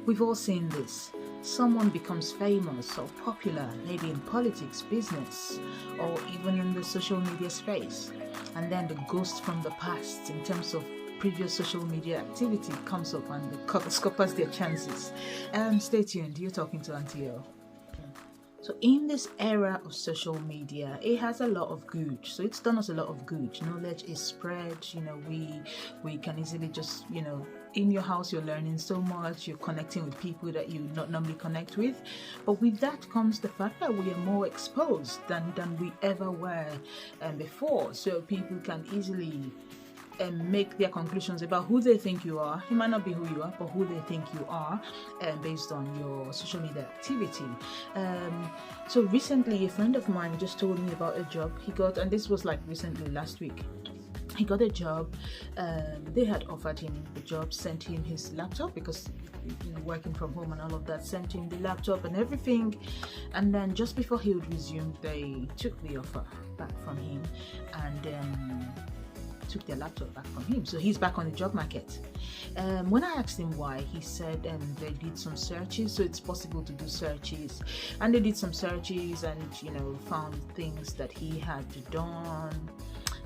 We've all seen this. Someone becomes famous or popular, maybe in politics, business, or even in the social media space. And then the ghost from the past, in terms of previous social media activity, comes up and scuppers their chances. Stay tuned, you're talking to Auntie O. So in this era of social media, it has a lot of good. So it's done us a lot of good. Knowledge is spread. We can easily just, in your house, you're learning so much. You're connecting with people that you not normally connect with. But with that comes the fact that we are more exposed than we ever were before. So people can easily make their conclusions about who they think you are. It might not be who you are, but who they think you are, based on your social media activity. So recently, a friend of mine just told me about a job he got, and this was like recently, last week. He got a job. They had offered him the job, sent him his laptop because working from home and all of that, sent him the laptop and everything. And then just before he would resume, they took the offer back from him and took their laptop back from him. So he's back on the job market. When I asked him why, he said they did some searches. So it's possible to do searches, and they did some searches and found things that he had done.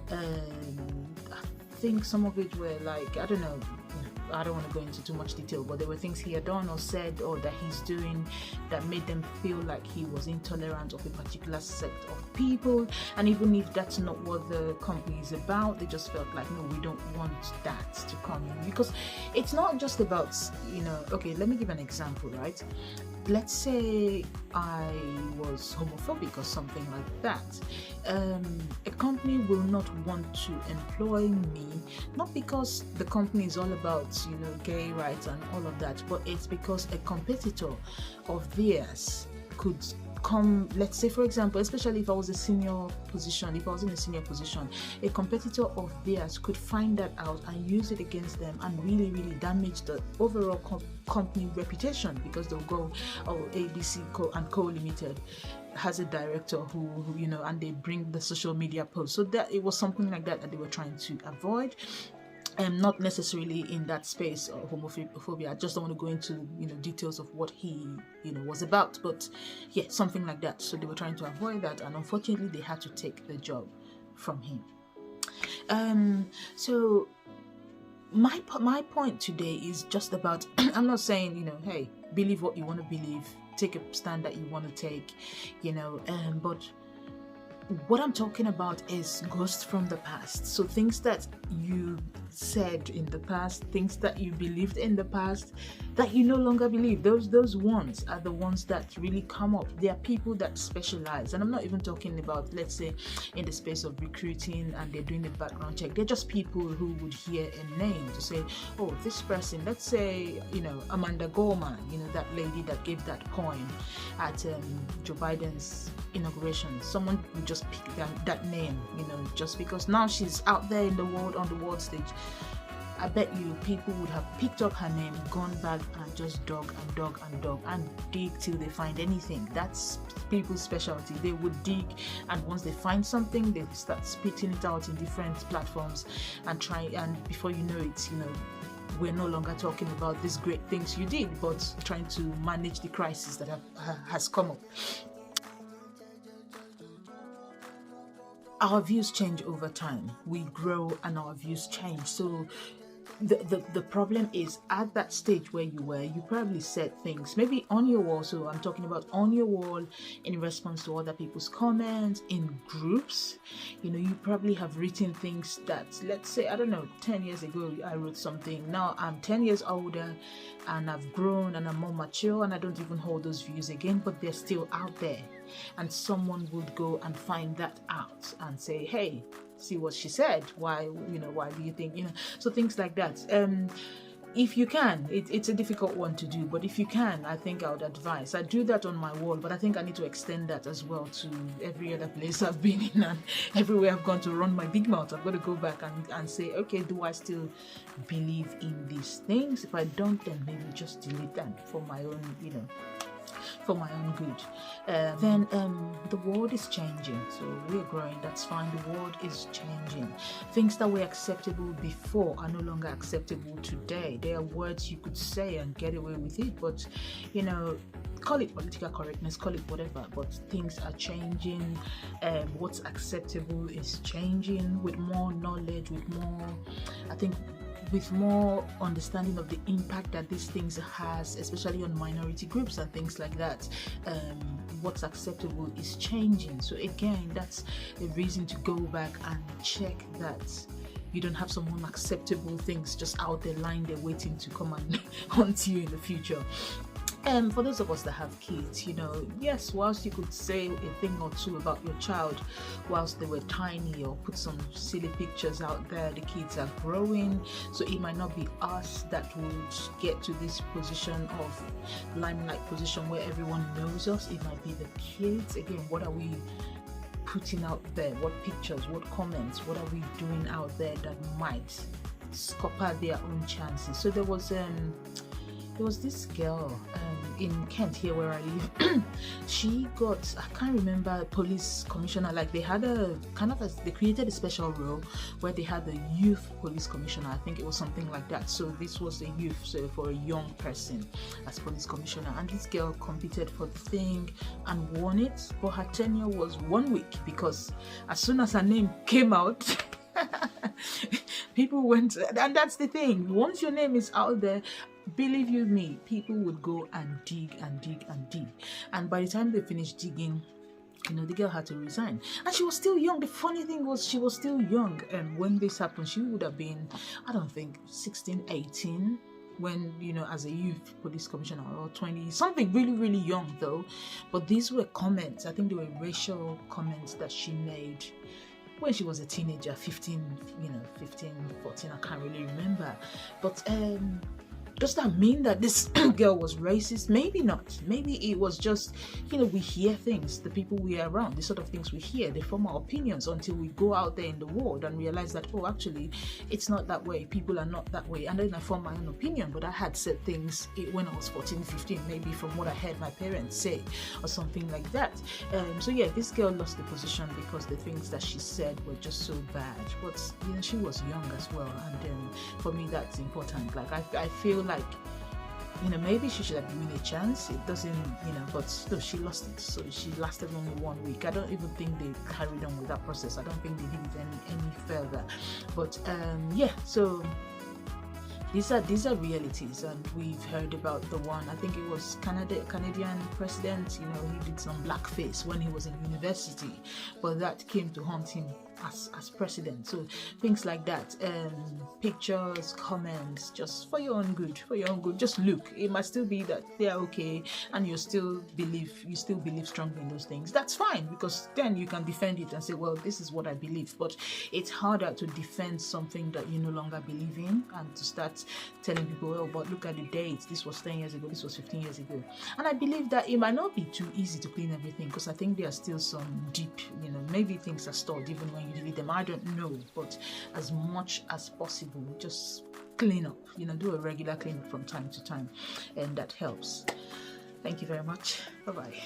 I think some of it were like, I don't know, I don't want to go into too much detail, but there were things he had done or said or that he's doing that made them feel like he was intolerant of a particular sect of people. And even if that's not what the company is about, they just felt like, no, we don't want that to come in. Because it's not just about, okay, let me give an example, right? Let's say I was homophobic or something like that. A company will not want to employ me, not because the company is all about, gay rights and all of that, but it's because a competitor of theirs could come, let's say for example, especially if I was in a senior position, a competitor of theirs could find that out and use it against them and really, really damage the overall company reputation, because they'll go, ABC Co Limited has a director who and they bring the social media post. So that it was something like that they were trying to avoid. Not necessarily in that space of homophobia. I just don't want to go into details of what he was about, but yeah, something like that. So they were trying to avoid that, and unfortunately they had to take the job from him. So my point today is just about I'm not saying hey, believe what you want to believe, take a stand that you want to take, but what I'm talking about is ghosts from the past. So things that you said in the past, things that you believed in the past that you no longer believe. Those ones are the ones that really come up. There are people that specialize, and I'm not even talking about, let's say, in the space of recruiting and they're doing the background check. They're just people who would hear a name to say, oh, this person, let's say, Amanda Gorman, that lady that gave that coin at Joe Biden's inauguration. Someone would just pick that name, just because now she's out there in the world, on the world stage. I bet you people would have picked up her name, gone back and just dug and dig till they find anything. That's people's specialty. They would dig, and once they find something, they start spitting it out in different platforms and try, and before you know it, we're no longer talking about these great things you did, but trying to manage the crisis that has come up. Our views change over time. We grow and our views change. So the problem is, at that stage where you were, you probably said things maybe on your wall. So I'm talking about on your wall in response to other people's comments, in groups. You probably have written things that, let's say, I don't know, 10 years ago I wrote something. Now I'm 10 years older and I've grown and I'm more mature and I don't even hold those views again, but they're still out there. And someone would go and find that out and say, hey, see what she said, why do you think, so things like that. If you can, it's a difficult one to do, but if you can, I think I would advise. I do that on my wall, but I think I need to extend that as well to every other place I've been in and everywhere I've gone to run my big mouth. I've got to go back and say, okay, do I still believe in these things? If I don't, then maybe just delete them for my own, for my own good. Then the world is changing, so we're growing. That's fine. The world is changing. Things that were acceptable before are no longer acceptable today. There are words you could say and get away with it, but call it political correctness, call it whatever, but things are changing. What's acceptable is changing with more knowledge, with more understanding of the impact that these things has, especially on minority groups and things like that. What's acceptable is changing. So again, that's a reason to go back and check that you don't have some unacceptable things just out there lying there waiting to come and haunt you in the future. For those of us that have kids, yes, whilst you could say a thing or two about your child whilst they were tiny, or put some silly pictures out there, the kids are growing, so it might not be us that would get to this position of limelight position where everyone knows us. It might be the kids. Again, what are we putting out there? What pictures, what comments, what are we doing out there that might scupper their own chances? So there was this girl in Kent, here where I live. She got, I can't remember, police commissioner. Like they had they created a special role where they had the youth police commissioner. I think it was something like that. So this was a youth, so for a young person as police commissioner. And this girl competed for the thing and won it. But her tenure was 1 week, because as soon as her name came out, people went, and that's the thing. Once your name is out there, believe you me, people would go and dig and dig and dig. And by the time they finished digging, the girl had to resign. And she was still young. The funny thing was, she was still young. And when this happened, she would have been, I don't think, 16, 18. When, as a youth police commissioner, or 20, something really, really young though. But these were comments. I think they were racial comments that she made when she was a teenager, 15, 14, I can't really remember. But does that mean that this girl was racist? Maybe not. Maybe it was just, we hear things, the people we are around, the sort of things we hear, they form our opinions until we go out there in the world and realize that, oh, actually, it's not that way. People are not that way. And then I form my own opinion. But I had said things when I was 14, 15, maybe from what I heard my parents say or something like that. So yeah, this girl lost the position because the things that she said were just so bad. But, she was young as well. And for me, that's important. Like, I feel like, maybe she should have given a chance. It doesn't, but still she lost it. So she lasted only 1 week. I don't even think they carried on with that process. I don't think they did it any further. But yeah, so these are realities, and we've heard about the one, I think it was Canadian president, he did some blackface when he was in university, but that came to haunt him as president. So things like that, pictures, comments, just for your own good, just look. It might still be that they're okay and you still believe strongly in those things. That's fine, because then you can defend it and say, well, this is what I believe. But it's harder to defend something that you no longer believe in, and to start telling people, well, but look at the dates, this was 10 years ago, this was 15 years ago. And I believe that it might not be too easy to clean everything, because I think there are still some deep, maybe things are stored even when you delete them. I don't know, but as much as possible, just clean up, do a regular cleanup from time to time, and that helps. Thank you very much. Bye-bye.